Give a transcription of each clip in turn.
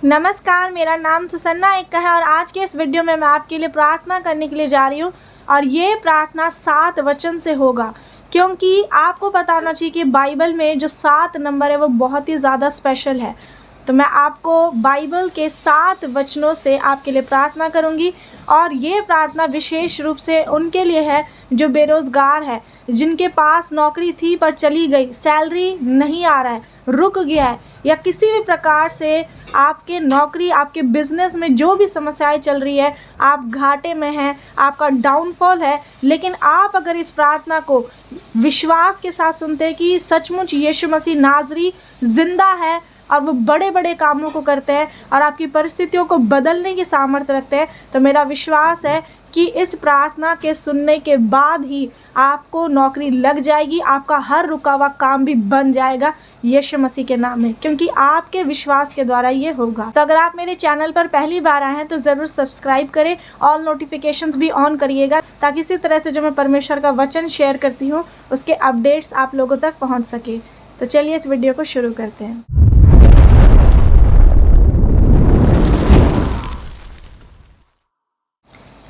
नमस्कार, मेरा नाम सुसन्ना एक्का है और आज के इस वीडियो में मैं आपके लिए प्रार्थना करने के लिए जा रही हूँ और ये प्रार्थना 7 वचन से होगा, क्योंकि आपको पता होना चाहिए कि बाइबल में जो 7 नंबर है वो बहुत ही ज़्यादा स्पेशल है। तो मैं आपको बाइबल के 7 वचनों से आपके लिए प्रार्थना करूँगी और ये प्रार्थना विशेष रूप से उनके लिए है जो बेरोज़गार है, जिनके पास नौकरी थी पर चली गई, सैलरी नहीं आ रहा है, रुक गया है, या किसी भी प्रकार से आपके नौकरी, आपके बिजनेस में जो भी समस्याएं चल रही है, आप घाटे में हैं, आपका डाउनफॉल है। लेकिन आप अगर इस प्रार्थना को विश्वास के साथ सुनते हैं कि सचमुच यीशु मसीह नाज़री जिंदा है और वो बड़े बड़े कामों को करते हैं और आपकी परिस्थितियों को बदलने की सामर्थ्य रखते हैं, तो मेरा विश्वास है कि इस प्रार्थना के सुनने के बाद ही आपको नौकरी लग जाएगी, आपका हर रुका हुआ काम भी बन जाएगा यीशु मसीह के नाम में, क्योंकि आपके विश्वास के द्वारा ये होगा। तो अगर आप मेरे चैनल पर पहली बार आए हैं तो ज़रूर सब्सक्राइब करें, ऑल नोटिफिकेशंस भी ऑन करिएगा, ताकि इसी तरह से जो मैं परमेश्वर का वचन शेयर करती हूँ उसके अपडेट्स आप लोगों तक पहुँच सके। तो चलिए इस वीडियो को शुरू करते हैं।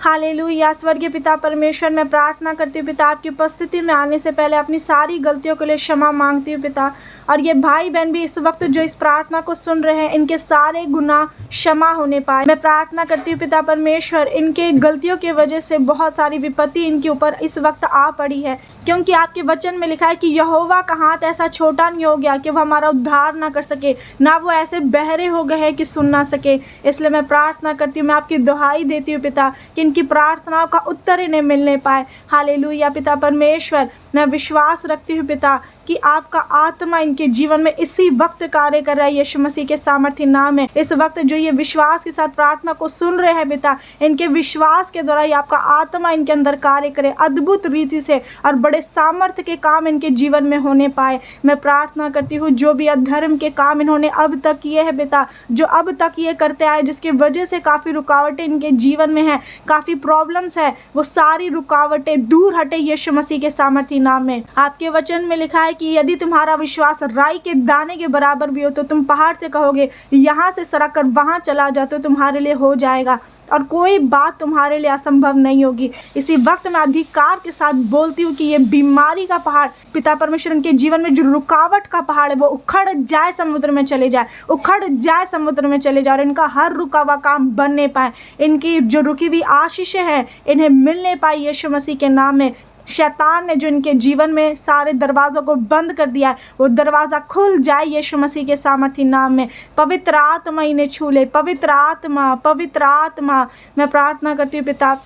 हालेलुया। स्वर्गीय पिता परमेश्वर, मैं प्रार्थना करती हूँ पिता, आपकी उपस्थिति में आने से पहले अपनी सारी गलतियों के लिए क्षमा मांगती हूँ पिता। और ये भाई बहन भी इस वक्त जो इस प्रार्थना को सुन रहे हैं, इनके सारे गुनाह क्षमा होने पाए। मैं प्रार्थना करती हूँ पिता परमेश्वर, इनके गलतियों की वजह से बहुत सारी विपत्ति इनके ऊपर इस वक्त आ पड़ी है, क्योंकि आपके वचन में लिखा है कि यहोवा का हाथ ऐसा छोटा नहीं हो गया कि वो हमारा उद्धार ना कर सके, ना वो ऐसे बहरे हो गए हैं कि सुन ना सके। इसलिए मैं प्रार्थना करती हूँ, मैं आपकी दुहाई देती हूँ पिता कि इनकी प्रार्थनाओं का उत्तर इन्हें मिलने पाए। हालेलुया पिता परमेश्वर, मैं विश्वास रखती हूँ पिता कि आपका आत्मा इनके जीवन में इसी वक्त कार्य कर रहा है यीशु मसीह के सामर्थ्य नाम में। इस वक्त जो ये विश्वास के साथ प्रार्थना को सुन रहे हैं पिता, इनके विश्वास के द्वारा ही आपका आत्मा इनके अंदर कार्य करे अद्भुत रीति से, और बड़े सामर्थ्य के काम इनके जीवन में होने पाए। मैं प्रार्थना करती हूँ जो भी अधर्म के काम इन्होंने अब तक किए हैं पिता, जो अब तक ये करते आए, जिसकी वजह से काफ़ी रुकावटें इनके जीवन में हैं, काफ़ी प्रॉब्लम्स है, वो सारी रुकावटें दूर हटे यीशु मसीह के सामर्थ्य नाम में। आपके वचन में लिखा है कि यदि तुम्हारा विश्वास राई के दाने के बराबर भी हो तो तुम पहाड़ से कहोगे यहाँ से सरक कर वहाँ चला जाओ, तो तुम्हारे लिए हो जाएगा और कोई बात तुम्हारे लिए असंभव नहीं होगी। इसी वक्त मैं अधिकार के साथ बोलती हूँ कि ये बीमारी का पहाड़ पिता परमेश्वर इनके जीवन में जो रुकावट का पहाड़ है वो उखड़ जाए, समुद्र में चले जाए, उखड़ जाए, समुद्र में चले जाए, और इनका हर रुका हुआ काम बनने पाए, इनकी जो रुकी हुई आशीषें हैं इन्हें मिलने पाए यीशु मसीह के नाम में। शैतान ने जो इनके जीवन में सारे दरवाज़ों को बंद कर दिया है, वो दरवाज़ा खुल जाए यीशु मसीह के सामर्थ्य नाम में। पवित्र आत्मा इन्हें छू ले, पवित्र आत्मा, पवित्र आत्मा। मैं प्रार्थना करती हूँ पिता,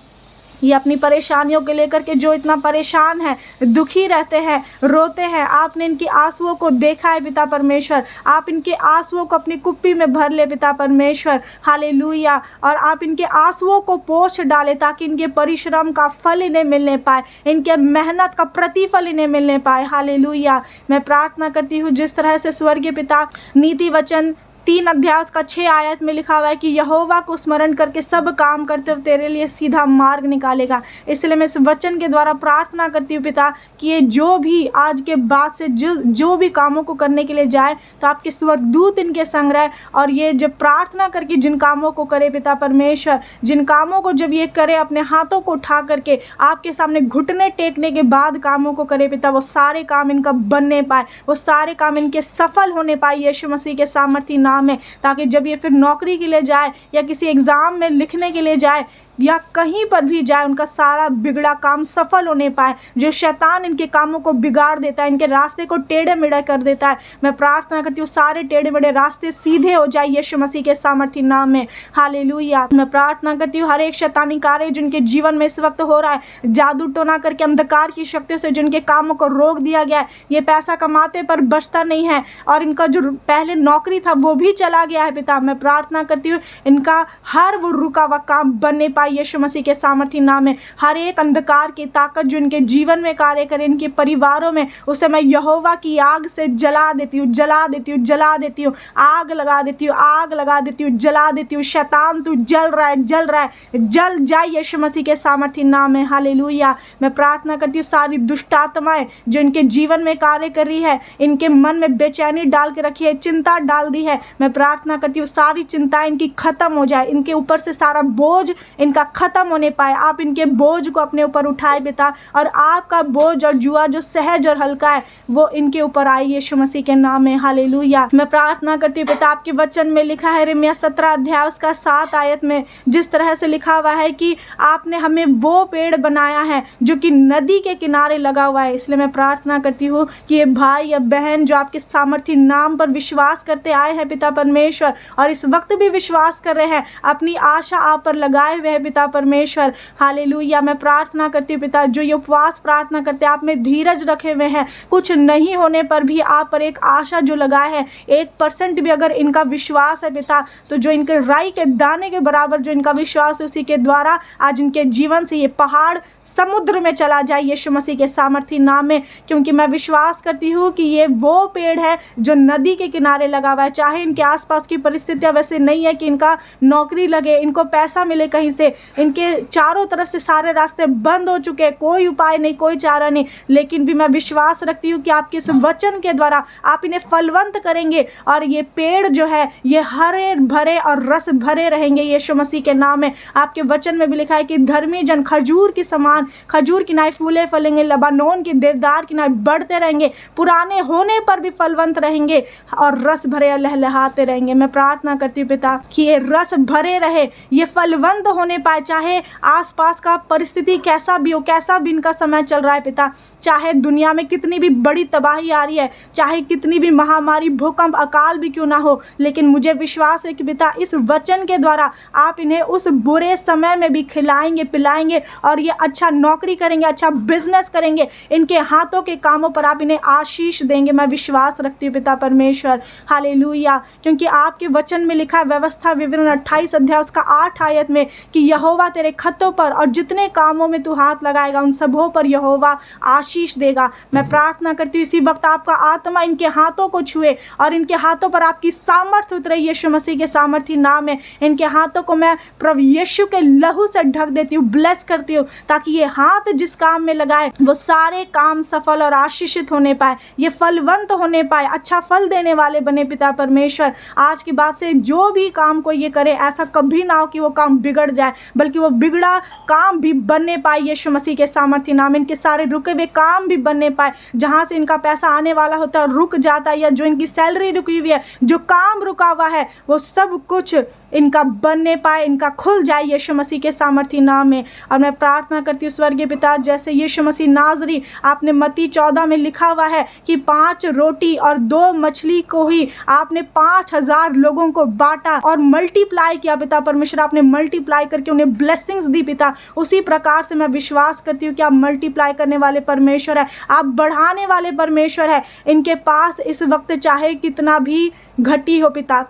ये अपनी परेशानियों के लेकर के जो इतना परेशान है, दुखी रहते हैं, रोते हैं, आपने इनकी आंसुओं को देखा है पिता परमेश्वर, आप इनके आंसुओं को अपनी कुप्पी में भर ले पिता परमेश्वर। हालेलुया। और आप इनके आंसुओं को पोंछ डाले ताकि इनके परिश्रम का फल इन्हें मिलने पाए, इनके मेहनत का प्रतिफल इन्हें मिलने पाए। हालेलुया। मैं प्रार्थना करती हूँ जिस तरह से स्वर्गीय पिता नीति वचन 3 अध्याय का 6 आयत में लिखा हुआ है कि यहोवा को स्मरण करके सब काम करते हुए तेरे लिए सीधा मार्ग निकालेगा। इसलिए मैं इस वचन के द्वारा प्रार्थना करती हूँ पिता कि ये जो भी आज के बाद से जो भी कामों को करने के लिए जाए, तो आपके स्वर्गदूत इनके संग रहे, और ये जब प्रार्थना करके जिन कामों को करे पिता परमेश्वर, जिन कामों को जब ये करे अपने हाथों को उठा करके आपके सामने घुटने टेकने के बाद कामों को करे पिता, वो सारे काम इनका बनने पाए, वो सारे काम इनके सफल होने पाए यीशु मसीह के सामर्थ्य नाम में, ताकि जब ये फिर नौकरी के लिए जाए या किसी एग्जाम में लिखने के लिए जाए या कहीं पर भी जाए, उनका सारा बिगड़ा काम सफल होने पाए। जो शैतान इनके कामों को बिगाड़ देता है, इनके रास्ते को टेढ़े मेढ़े कर देता है, मैं प्रार्थना करती हूँ सारे टेढ़े मेढ़े रास्ते सीधे हो जाए यीशु मसीह के सामर्थ्य नाम में। हालेलुया। मैं प्रार्थना करती हूँ हर एक शैतानी कार्य जिनके जीवन में इस वक्त हो रहा है, जादू टोना करके अंधकार की शक्तियों से जिनके कामों को रोक दिया गया है, ये पैसा कमाते पर बचता नहीं है, और इनका जो पहले नौकरी था वो भी चला गया है पिता, मैं प्रार्थना करती हूँ इनका हर वो रुका हुआ काम बनने पाए यीशु मसीह के सामर्थ्य नाम में। हर एक अंधकार की ताकत जो इनके जीवन में कार्य करे, इनके परिवारों में, उसे मैं यहोवा की आग से जला देती हूँ, जला देती हूँ, जला देती हूँ, आग लगा देती हूँ, आग लगा देती हूँ, जला देती हूँ। शैतान तू जल रहा है, जल रहा है, जल जाए यीशु मसीह के सामर्थ्य नाम में। हालेलुया। मैं प्रार्थना करती हूँ सारी दुष्ट आत्माएं जो इनके जीवन में कार्य कर रही है, इनके मन में बेचैनी डाल के रखी है, चिंता डाल दी है, मैं प्रार्थना करती हूँ सारी चिंताएं इनकी खत्म हो जाए, इनके ऊपर से सारा बोझ इनका खत्म होने पाए। आप इनके बोझ को अपने ऊपर उठाए पिता, और आपका बोझ और जुआ जो सहज और हल्का है वो इनके ऊपर आई यीशु मसीह के नाम में। हालेलुया। मैं प्रार्थना करती हूँ पिता, आपके वचन में लिखा है यिर्मयाह 17 अध्याय उसका 7 आयत में जिस तरह से लिखा हुआ है कि आपने हमें वो पेड़ बनाया है जो कि नदी के किनारे लगा हुआ है। इसलिए मैं प्रार्थना करती हूँ कि ये भाई या बहन जो आपके सामर्थी नाम पर विश्वास करते आए हैं पिता परमेश्वर, और इस वक्त भी विश्वास कर रहे हैं, अपनी आशा आप पर लगाए हुए हैं पिता परमेश्वर। हालेलुया। मैं प्रार्थना करती हूँ पिता, जो ये उपवास प्रार्थना करते आप में धीरज रखे हुए हैं, कुछ नहीं होने पर भी आप पर एक आशा जो लगाए है, 1% भी अगर इनका विश्वास है पिता, तो जो इनके राई के दाने के बराबर जो इनका विश्वास है, उसी के द्वारा आज इनके जीवन से ये पहाड़ समुद्र में चला जाए यीशु मसीह के सामर्थी नाम में। क्योंकि मैं विश्वास करती हूँ कि ये वो पेड़ है जो नदी के किनारे लगा हुआ है। चाहे इनके आसपास की परिस्थितियाँ वैसे नहीं है कि इनका नौकरी लगे, इनको पैसा मिले कहीं से, इनके चारों तरफ से सारे रास्ते बंद हो चुके हैं, कोई उपाय नहीं, कोई चारा नहीं, लेकिन भी मैं विश्वास रखती हूँ कि आपके इस वचन के द्वारा आप इन्हें फलवंत करेंगे और ये पेड़ जो है ये हरे भरे और रस भरे रहेंगे यीशु मसीह के नाम में। आपके वचन में भी लिखा है कि धर्मी जन खजूर की समान, खजूर की नाई फूले फलेंगे, लबानोन के देवदार की नाई बढ़ते रहेंगे, पुराने होने पर भी फलवंत रहेंगे और रस भरे और लहलहाते रहेंगे। मैं प्रार्थना करती हूँ पिता कि ये रस भरे रहे, ये फलवंत होने पाए, चाहे आसपास का परिस्थिति कैसा भी हो, कैसा भी इनका समय चल रहा है पिता, चाहे दुनिया में कितनी भी बड़ी तबाही आ रही है, चाहे कितनी भी महामारी, भूकंप, अकाल भी क्यों ना हो, लेकिन मुझे विश्वास है कि पिता इस वचन के द्वारा आप इन्हें उस बुरे समय में भी खिलाएंगे, पिलाएंगे और ये अच्छा नौकरी करेंगे, अच्छा बिजनेस करेंगे, इनके हाथों के कामों पर आप इन्हें आशीष देंगे। मैं विश्वास रखती हूँ पिता परमेश्वर। हालेलुया। क्योंकि आपके वचन में लिखा है व्यवस्था विवरण 28 अध्याय उसका 8 आयत में कि यहोवा तेरे खतों पर और जितने कामों में तू हाथ लगाएगा उन सबों पर यहोवा आशीष देगा। मैं प्रार्थना करती हूँ इसी वक्त आपका आत्मा इनके हाथों को छुए और इनके हाथों पर आपकी सामर्थ्य उतरे यीशु मसीह के सामर्थी नाम में। इनके हाथों को मैं प्रभु यीशु के लहू से ढक देती हूँ, ब्लेस करती हूँ, ताकि ये हाथ जिस काम में लगाए वो सारे काम सफल और आशीषित होने पाए, ये फलवंत होने पाए, अच्छा फल देने वाले बने पिता परमेश्वर। आज की बात से जो भी काम को ये करे ऐसा कभी ना हो कि वो काम बिगड़ जाए, बल्कि वो बिगड़ा काम भी बनने पाए यीशु मसीह के सामर्थी नाम। इनके सारे रुके हुए काम भी बनने पाए, जहाँ से इनका पैसा आने वाला होता है रुक जाता है, या जो इनकी सैलरी रुकी हुई है, जो काम रुका हुआ है, वो सब कुछ इनका बनने पाए, इनका खुल जाए यीशु मसीह के सामर्थी नाम में। और मैं प्रार्थना करती हूँ स्वर्गीय पिता, जैसे यीशु मसीह नाजरी आपने मत्ती 14 में लिखा हुआ है कि 5 रोटी और 2 मछली को ही आपने 5000 लोगों को बांटा और मल्टीप्लाई किया पिता परमेश्वर, आपने मल्टीप्लाई करके उन्हें ब्लेसिंग्स दी पिता। उसी प्रकार से मैं विश्वास करती हूँ कि आप मल्टीप्लाई करने वाले परमेश्वर है, आप बढ़ाने वाले परमेश्वर है। इनके पास इस वक्त चाहे कितना भी घटी हो पिता,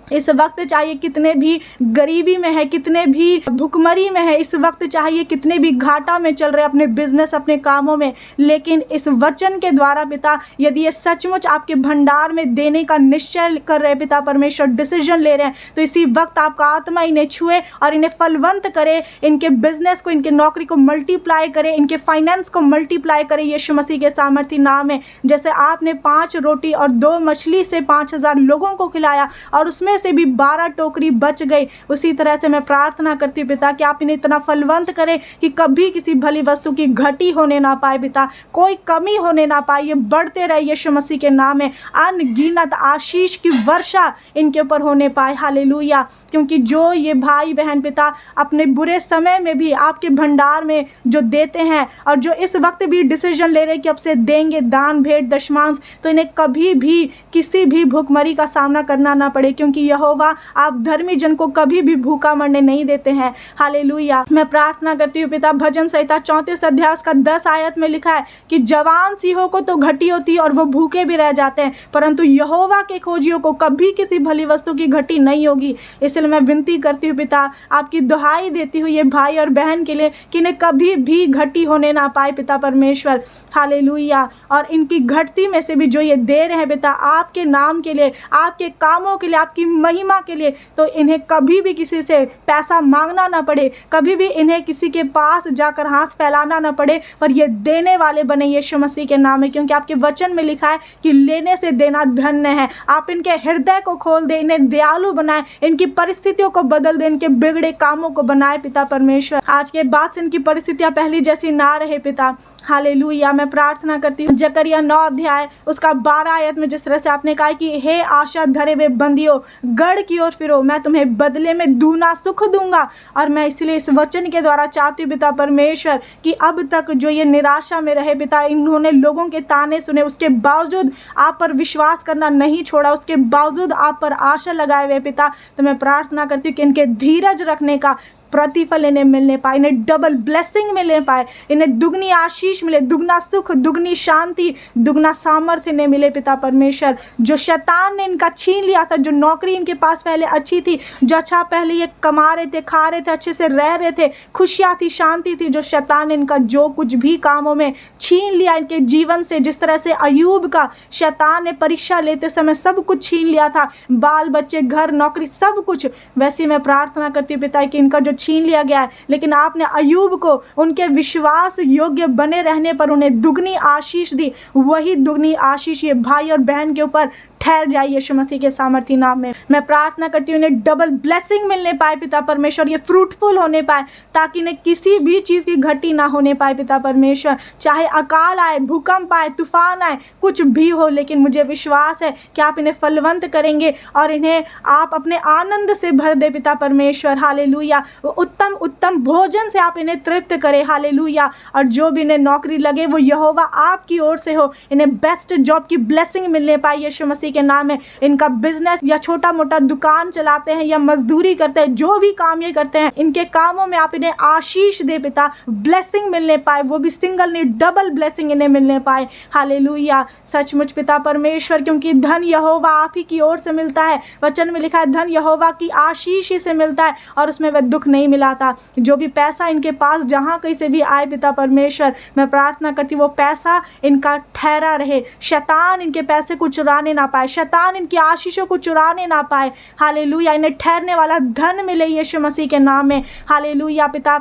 इस वक्त चाहिए कितने भी गरीबी में है, कितने भी भुखमरी में है, इस वक्त चाहिए कितने भी घाटा में चल रहे अपने बिजनेस, अपने कामों में, लेकिन इस वचन के द्वारा पिता यदि ये सचमुच आपके भंडार में देने का निश्चय कर रहे पिता परमेश्वर, डिसीजन ले रहे हैं, तो इसी वक्त आपका आत्मा इन्हें छुए और इन्हें फलवंत करे, इनके बिजनेस को, इनके नौकरी को मल्टीप्लाई करे, इनके फाइनेंस को मल्टीप्लाई करे यीशु मसीह के सामर्थी नाम में। जैसे आपने 5 रोटी और 2 मछली से 5000 लोगों को खिलाया और उसमें से भी 12 टोकरी बच गई, उसी तरह से मैं प्रार्थना करती हूँ पिता कि आप इन्हें इतना फलवंत करें कि कभी किसी भली वस्तु की घटी होने ना पाए पिता, कोई कमी होने ना पाए, ये बढ़ते रहे यीशु मसीह के नाम में, अनगिनत आशीष की वर्षा इनके ऊपर होने पाए। हालेलुया। क्योंकि जो ये भाई बहन पिता अपने बुरे समय में भी आपके भंडार में जो देते हैं और जो इस वक्त भी डिसीजन ले रहे कि अब से देंगे दान भेंट दशमांश, तो इन्हें कभी भी किसी भी भूखमरी का सामना करना ना पड़े, क्योंकि यहोवा आप धर्मी जन को कभी भी भूखा मरने नहीं देते हैं। हालेलुया। मैं प्रार्थना करती हूँ पिता, भजन संहिता 34 अध्याय का 10 आयत में लिखा है कि जवान सिंहों को तो घटी होती है और वो भूखे भी रह जाते हैं, परंतु यहोवा के खोजियों को कभी किसी भली वस्तु की घटी नहीं होगी। इसलिए मैं विनती करती हूँ पिता, आपकी दुहाई देती हूँ ये भाई और बहन के लिए कि इन्हें कभी भी घटी होने ना पाए पिता परमेश्वर। हालेलुया। और इनकी घटती में से भी जो ये दे रहे हैं पिता, आपके नाम के लिए, आपके कामों के लिए, आपकी महिमा के लिए, तो इन्हें कभी भी किसी से पैसा मांगना ना पड़े, कभी भी इन्हें किसी के पास जाकर हाथ फैलाना ना पड़े, पर ये देने वाले बने यीशु मसीह के नाम में। क्योंकि आपके वचन में लिखा है कि लेने से देना धन्य है। आप इनके हृदय को खोल दे, इन्हें दयालु बनाए, इनकी परिस्थितियों को बदल दे, इनके बिगड़े कामों को बनाए पिता परमेश्वर। आज के बाद से इनकी परिस्थितियां पहली जैसी ना रहे पिता। हालेलुया। मैं प्रार्थना करती हूँ जकरिया 9 अध्याय उसका 12 आयत में जिस तरह से आपने कहा कि हे आशा धरे हुए बंदियों, गढ़ की ओर फिरो, मैं तुम्हें बदले में दूना सुख दूंगा। और मैं इसलिए इस वचन के द्वारा चाहती हूँ पिता परमेश्वर कि अब तक जो ये निराशा में रहे पिता, इन्होंने लोगों के ताने सुने, उसके बावजूद आप पर विश्वास करना नहीं छोड़ा, उसके बावजूद आप पर आशा लगाए हुए पिता, तो मैं प्रार्थना करती हूँ कि इनके धीरज रखने का प्रतिफल इन्हें मिलने पाए, इन्हें डबल ब्लेसिंग मिलने पाए, इन्हें दुगनी आशीष मिले, दुगना सुख, दुगनी शांति, दुगना सामर्थ्य इन्हें मिले पिता परमेश्वर। जो शैतान ने इनका छीन लिया था, जो नौकरी इनके पास पहले अच्छी थी, जो अच्छा पहले ये कमा रहे थे, खा रहे थे, अच्छे से रह रहे थे, खुशियाँ थी, शांति थी, जो शैतान ने इनका जो कुछ भी कामों में छीन लिया इनके जीवन से, जिस तरह से अयूब का शैतान ने परीक्षा लेते समय सब कुछ छीन लिया था, बाल बच्चे, घर, नौकरी, सब कुछ, वैसे मैं प्रार्थना करती हूँ पिता कि इनका जो छीन लिया गया है, लेकिन आपने अयूब को उनके विश्वास योग्य बने रहने पर उन्हें दुगनी आशीष दी। वही दुगनी आशीष ये भाई और बहन के ऊपर ठहर जाए यीशु मसीह के सामर्थी नाम में। मैं प्रार्थना करती हूँ इन्हें डबल ब्लेसिंग मिलने पाए पिता परमेश्वर, ये फ्रूटफुल होने पाए, ताकि इन्हें किसी भी चीज़ की घटी ना होने पाए पिता परमेश्वर। चाहे अकाल आए, भूकंप आए, तूफान आए, कुछ भी हो, लेकिन मुझे विश्वास है कि आप इन्हें फलवंत करेंगे और इन्हें आप अपने आनंद से भर दे पिता परमेश्वर। हालेलुया। उत्तम उत्तम भोजन से आप इन्हें तृप्त करें। हालेलुया। और जो भी इन्हें नौकरी लगे वो यहोवा आपकी ओर से हो, इन्हें बेस्ट जॉब की ब्लेसिंग मिलने पाए यीशु मसीह के नाम है। इनका बिजनेस या छोटा मोटा दुकान चलाते हैं या मजदूरी करते हैं, जो भी काम ये करते हैं, इनके कामों में आप इन्हें आशीष दे पिता, ब्लेसिंग मिलने पाए, वो भी सिंगल नहीं डबल ब्लेसिंग इन्हें मिलने पाए। हालेलुया। सचमुच पिता परमेश्वर, क्योंकि धन यहोवा आप ही की ओर से मिलता है। वचन में लिखा है धन यहोवा की आशीष ही से मिलता है और उसमें वह दुख नहीं मिलाता। जो भी पैसा इनके पास जहाँ कहीं से भी आए पिता परमेश्वर, मैं प्रार्थना करती हूँ वो पैसा इनका ठहरा रहे, शैतान इनके पैसे को चुराने ना पाए, शैतान इनकी आशीषों को चुराने ना पाए। हालेलुया। इन्हें ठहरने वाला धन मिले यीशु मसीह के नाम में। हालेलुया पिता,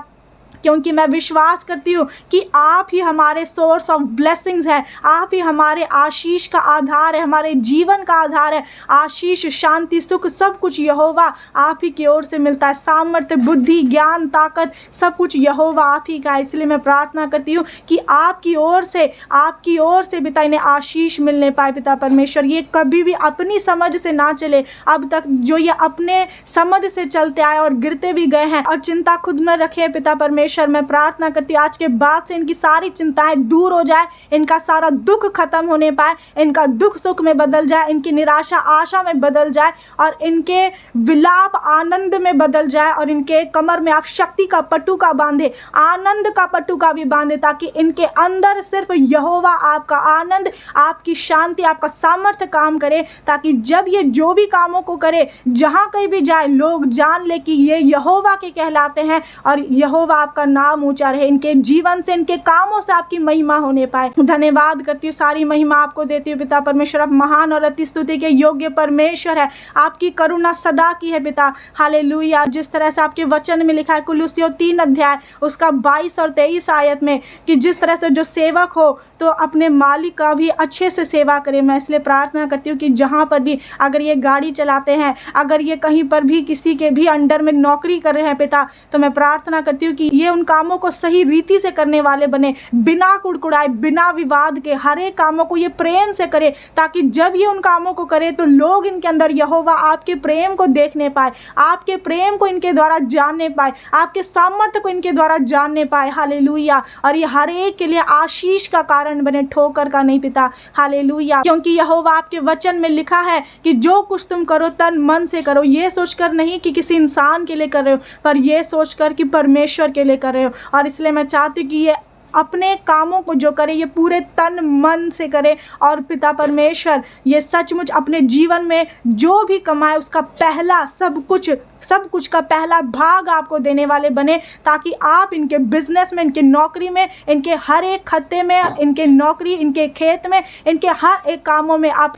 क्योंकि मैं विश्वास करती हूँ कि आप ही हमारे सोर्स ऑफ ब्लेसिंग्स हैं, आप ही हमारे आशीष का आधार है, हमारे जीवन का आधार है। आशीष, शांति, सुख, सब कुछ यहोवा आप ही की ओर से मिलता है। सामर्थ्य, बुद्धि, ज्ञान, ताकत, सब कुछ यहोवा आप ही का है। इसलिए मैं प्रार्थना करती हूँ कि आपकी ओर से पिता इन्हें आशीष मिलने पाए पिता परमेश्वर। ये कभी भी अपनी समझ से ना चले। अब तक जो ये अपने समझ से चलते आए और गिरते भी गए हैं और चिंता खुद में रखे पिता परमेश्वर, मैं प्रार्थना करती हूँ आज के बाद से इनकी सारी चिंताएं दूर हो जाए, इनका सारा दुख खत्म होने पाए, इनका दुख सुख में बदल जाए, इनकी निराशा आशा में बदल जाए और इनके विलाप आनंद में बदल जाए और इनके कमर में आप शक्ति का पटुका बांधे, आनंद का पटुका भी बांधे, ताकि इनके अंदर सिर्फ यहोवा आपका आनंद, आपकी शांति, आपका सामर्थ्य काम करे, ताकि जब ये जो भी कामों को करे, जहाँ कहीं भी जाए, लोग जान ले कि ये यहोवा के कहलाते हैं और यहोवा आपका नाम ऊंचा रहे। इनके जीवन से, इनके कामों से आपकी महिमा होने पाए। धन्यवाद करती हूँ, सारी महिमा आपको देती हूँ पिता परमेश्वर। आप महान और अति स्तुति के योग्य परमेश्वर है, आपकी करुणा सदा की है पिता। हालेलुया। जिस तरह से आपके वचन में लिखा है कुलुस्सियों 3 अध्याय उसका 22 और 23 आयत में कि जिस तरह से जो सेवक हो तो अपने मालिक का भी अच्छे से सेवा करें। मैं इसलिए प्रार्थना करती हूँ कि जहाँ पर भी, अगर ये गाड़ी चलाते हैं, अगर ये कहीं पर भी किसी के भी अंडर में नौकरी कर रहे हैं पिता, तो मैं प्रार्थना करती हूँ कि ये उन कामों को सही रीति से करने वाले बने, बिना कुड़कुड़ाए, बिना विवाद के, हर एक कामों को ये प्रेम से करे, ताकि जब ये उन कामों को करे तो लोग इनके अंदर यहोवा आपके प्रेम को देखने पाए, आपके प्रेम को इनके द्वारा जानने पाए, आपके सामर्थ्य को इनके द्वारा जानने पाए। हालेलुया। और ये हर एक के लिए आशीष का कारण बने, ठोकर का नहीं पिता। हालेलुया। क्योंकि यहोवा आपके वचन में लिखा है कि जो कुछ तुम करो तन मन से करो, ये सोचकर नहीं कि किसी इंसान के लिए कर रहे हो, पर ये सोचकर कि परमेश्वर के लिए कर रहे हो। और इसलिए मैं चाहती हूँ कि ये अपने कामों को जो करे ये पूरे तन मन से करे। और पिता परमेश्वर ये सचमुच अपने जीवन में जो भी कमाए उसका पहला सब कुछ का पहला भाग आपको देने वाले बने, ताकि आप इनके बिजनेस में, इनके नौकरी में, इनके हर एक खत्ते में, इनके नौकरी, इनके खेत में, इनके हर एक कामों में आप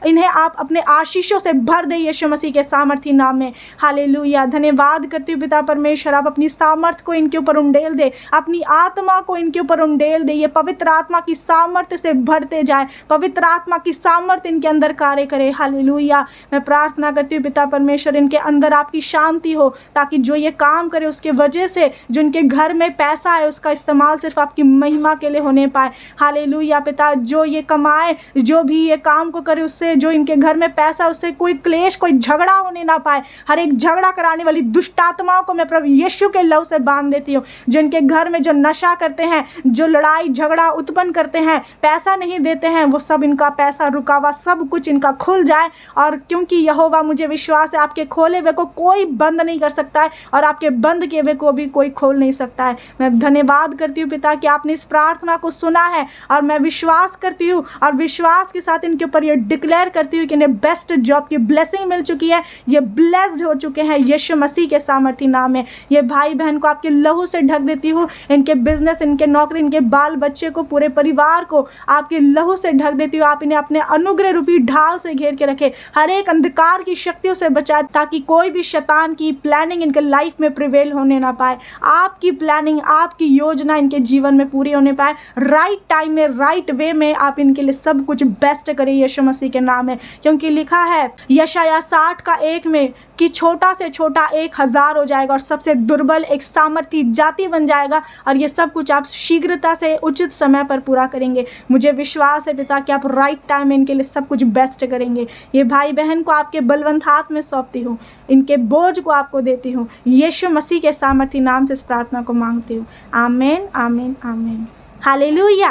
अपने आशीषों से भर दे यीशु मसीह के सामर्थी नाम में। हालेलुया। धन्यवाद करती हूँ पिता परमेश्वर, आप अपनी सामर्थ को इनके ऊपर उंडेल दे, अपनी आत्मा को इनके ऊपर उंडेल दे। ये पवित्र आत्मा की सामर्थ्य से भरते जाए, पवित्र आत्मा की सामर्थ्य इनके अंदर कार्य करे। हालेलुया। मैं प्रार्थना करती हूँ पिता परमेश्वर, इनके अंदर आपकी शांति हो, ताकि जो ये काम करे उसके वजह से जो इनके घर में पैसा है उसका इस्तेमाल सिर्फ आपकी महिमा के लिए होने पाए। हालेलुया। पिता, जो ये कमाए, जो भी ये काम को करे, उससे जो इनके घर में पैसा, उससे कोई क्लेश, कोई झगड़ा होने ना पाए। हर एक झगड़ा कराने वाली दुष्ट आत्माओं को मैं प्रभु यीशु के लहू से बांध देती हूँ। जो इनके घर में जो नशा करते हैं, जो लड़ाई झगड़ा उत्पन्न करते हैं, पैसा नहीं देते हैं, वो सब इनका पैसा रुकावा सब कुछ इनका खुल जाए। और क्योंकि यहोवा मुझे विश्वास है आपके खोले हुए को कोई बंद नहीं कर सकता है और आपके बंद किए हुए को भी कोई खोल नहीं सकता है। मैं धन्यवाद करती हूँ पिता कि आपने इस प्रार्थना को सुना है, और मैं विश्वास करती हूँ और विश्वास के साथ इनके ऊपर ये डिक्लेयर करती हूँ कि इन्हें बेस्ट जॉब की ब्लेसिंग मिल चुकी है, ये ब्लेस्ड हो चुके हैं यीशु मसीह के सामर्थी नाम में। ये भाई बहन को आपके लहू से ढक देती हूँ, इनके बिजनेस, इनके नौकरी, इनके बाल बच्चे को, पूरे परिवार को आपके लहू से ढक देती हूँ। आप इन्हें अपने अनुग्रह रूपी ढाल से घेर के रखे, हर एक अंधकार की शक्तियों से बचाए, ताकि कोई भी शैतान की प्लानिंग इनके लाइफ में प्रिवेल होने ना पाए। आपकी प्लानिंग, आपकी योजना इनके जीवन में पूरी होने पाए। राइट टाइम में, राइट वे में आप इनके लिए सब कुछ बेस्ट करें यीशु मसीह के नाम में। क्योंकि लिखा है यशायाह 60:1 में कि छोटा से छोटा 1000 हो जाएगा और सबसे दुर्बल एक सामर्थी जाति बन जाएगा, और ये सब कुछ आप शीघ्रता से उचित समय पर पूरा करेंगे। मुझे विश्वास है पिता कि आप राइट टाइम में इनके लिए सब कुछ बेस्ट करेंगे। ये भाई बहन को आपके बलवंत हाथ में सौंपती हूँ, इनके बोझ को आपको देती हूँ, यीशु मसीह के सामर्थी नाम से इस प्रार्थना को मांगती हूँ। आमीन, आमीन, आमीन। हालेलुया।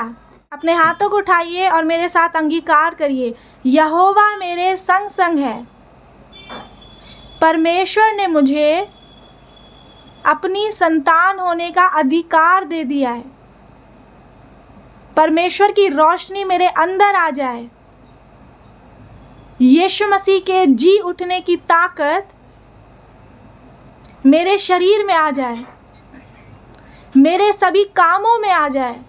अपने हाथों को उठाइए और मेरे साथ अंगीकार करिए, यहोवा मेरे संग संग है। परमेश्वर ने मुझे अपनी संतान होने का अधिकार दे दिया है। परमेश्वर की रोशनी मेरे अंदर आ जाए, यीशु मसीह के जी उठने की ताकत मेरे शरीर में आ जाए, मेरे सभी कामों में आ जाए,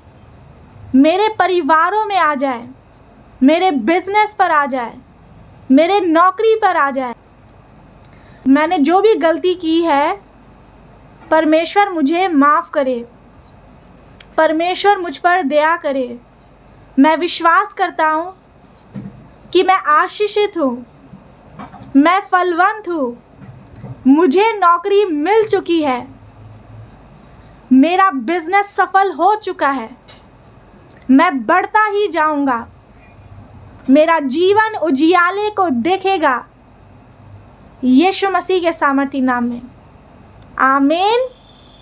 मेरे परिवारों में आ जाए, मेरे बिजनेस पर आ जाए, मेरे नौकरी पर आ जाए। मैंने जो भी गलती की है परमेश्वर मुझे माफ़ करे, परमेश्वर मुझ पर दया करे। मैं विश्वास करता हूँ कि मैं आशीषित हूँ, मैं फलवंत हूँ, मुझे नौकरी मिल चुकी है, मेरा बिजनेस सफल हो चुका है, मैं बढ़ता ही जाऊँगा, मेरा जीवन उजियाले को देखेगा यीशु मसीह के सामर्थी नाम में। आमीन,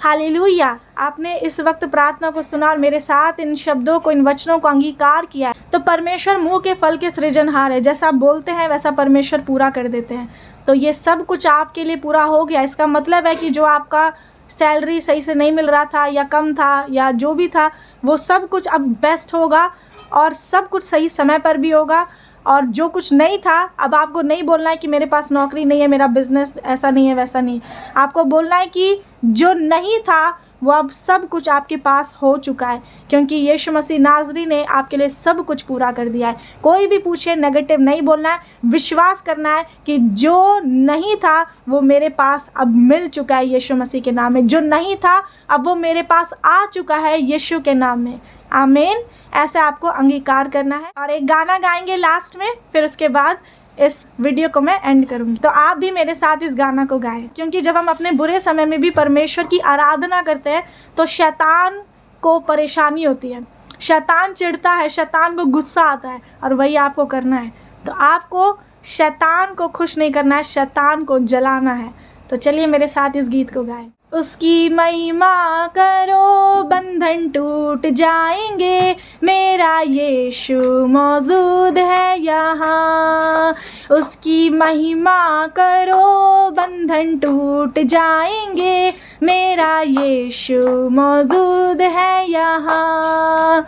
हालेलुया। आपने इस वक्त प्रार्थना को सुना और मेरे साथ इन शब्दों को, इन वचनों को अंगीकार किया, तो परमेश्वर मुंह के फल के सृजनहार है। जैसा बोलते हैं वैसा परमेश्वर पूरा कर देते हैं। तो ये सब कुछ आपके लिए पूरा हो गया। इसका मतलब है कि जो आपका सैलरी सही से नहीं मिल रहा था या कम था या जो भी था, वो सब कुछ अब बेस्ट होगा और सब कुछ सही समय पर भी होगा। और जो कुछ नहीं था, अब आपको नहीं बोलना है कि मेरे पास नौकरी नहीं है, मेरा बिजनेस ऐसा नहीं है, वैसा नहीं है। आपको बोलना है कि जो नहीं था वो अब सब कुछ आपके पास हो चुका है, क्योंकि यीशु मसीह नाज़री ने आपके लिए सब कुछ पूरा कर दिया है। कोई भी पूछे, नेगेटिव नहीं बोलना है, विश्वास करना है कि जो नहीं था वो मेरे पास अब मिल चुका है यीशु मसीह के नाम में। जो नहीं था अब वो मेरे पास आ चुका है यीशु के नाम में। आमीन। ऐसे आपको अंगीकार करना है। और एक गाना गाएंगे लास्ट में, फिर उसके बाद इस वीडियो को मैं एंड करूँगी। तो आप भी मेरे साथ इस गाना को गाएं, क्योंकि जब हम अपने बुरे समय में भी परमेश्वर की आराधना करते हैं तो शैतान को परेशानी होती है, शैतान चिढ़ता है, शैतान को गुस्सा आता है, और वही आपको करना है। तो आपको शैतान को खुश नहीं करना है, शैतान को जलाना है। तो चलिए मेरे साथ इस गीत को गाएं। उसकी महिमा करो बंधन टूट जाएंगे, मेरा यीशु मौजूद है यहाँ। उसकी महिमा करो बंधन टूट जाएंगे, मेरा यीशु मौजूद है यहाँ।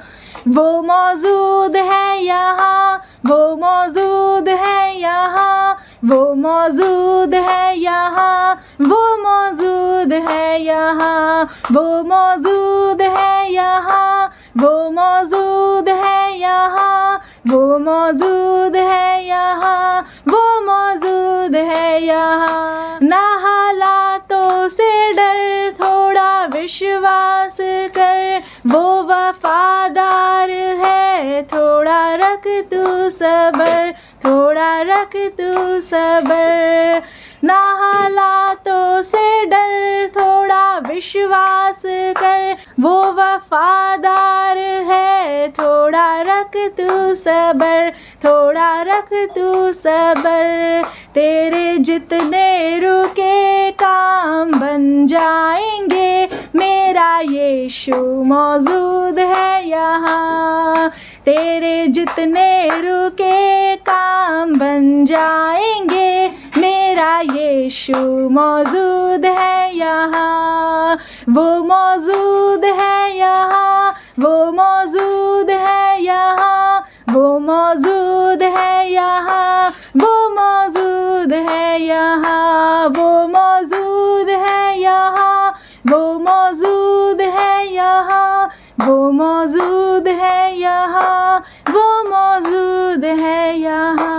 वो मौजूद है यहाँ, वो मौजूद है यहाँ, वो मौजूद है यहाँ, वो मौजूद है यहाँ, वो मौजूद है यहाँ, वो मौजूद है यहाँ, वो मौजूद है यहाँ, वो मौजूद है यहाँ। ना हालातों से डर, थोड़ा विश्वास कर, वो वफादार है, थोड़ा रख तू सबर, थोड़ा रख तू सबर। ना हालातों से डर, थोड़ा विश्वास कर, वो वफादार है, थोड़ा रख तू सबर, थोड़ा रख तू सबर। तेरे जितने रुके काम बन जाएंगे, मेरा यीशु मौजूद है यहाँ। तेरे जितने रुके काम बन जाएंगे, मेरा यीशु मौजूद है यहाँ। वो मौजूद है यहाँ, वो मौजूद है यहाँ, वो मौजूद है यहाँ, वो मौजूद है यहाँ, वो मौजूद है यहाँ, वो मौजूद है यहाँ, वो मौजूद है यहाँ, वो मौजूद है यहाँ।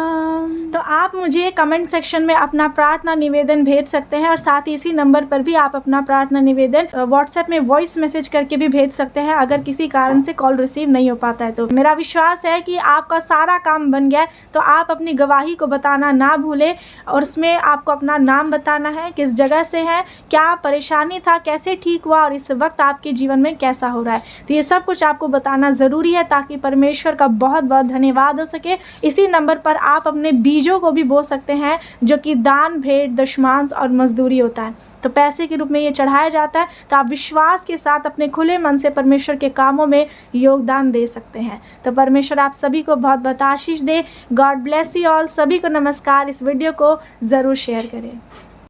तो आप मुझे कमेंट सेक्शन में अपना प्रार्थना निवेदन भेज सकते हैं और साथ ही इसी नंबर पर भी आप अपना प्रार्थना निवेदन व्हाट्सएप में वॉइस मैसेज करके भी भेज सकते हैं अगर किसी कारण से कॉल रिसीव नहीं हो पाता है। तो मेरा विश्वास है कि आपका सारा काम बन गया है। तो आप अपनी गवाही को बताना ना भूलें और उसमें आपको अपना नाम बताना है, किस जगह से है, क्या परेशानी था, कैसे ठीक हुआ और इस वक्त आपके जीवन में कैसा हो रहा है। तो ये सब कुछ आपको बताना ज़रूरी है ताकि परमेश्वर का बहुत बहुत धन्यवाद हो सके। इसी नंबर पर आप अपने बीजों को भी बो सकते हैं जो कि दान, भेंट, दशमांश और मजदूरी होता है। तो पैसे के रूप में ये चढ़ाया जाता है। तो आप विश्वास के साथ अपने खुले मन से परमेश्वर के कामों में योगदान दे सकते हैं। तो परमेश्वर आप सभी को बहुत बहुत आशीष दे। God bless you all. सभी को नमस्कार। इस वीडियो को ज़रूर शेयर करें।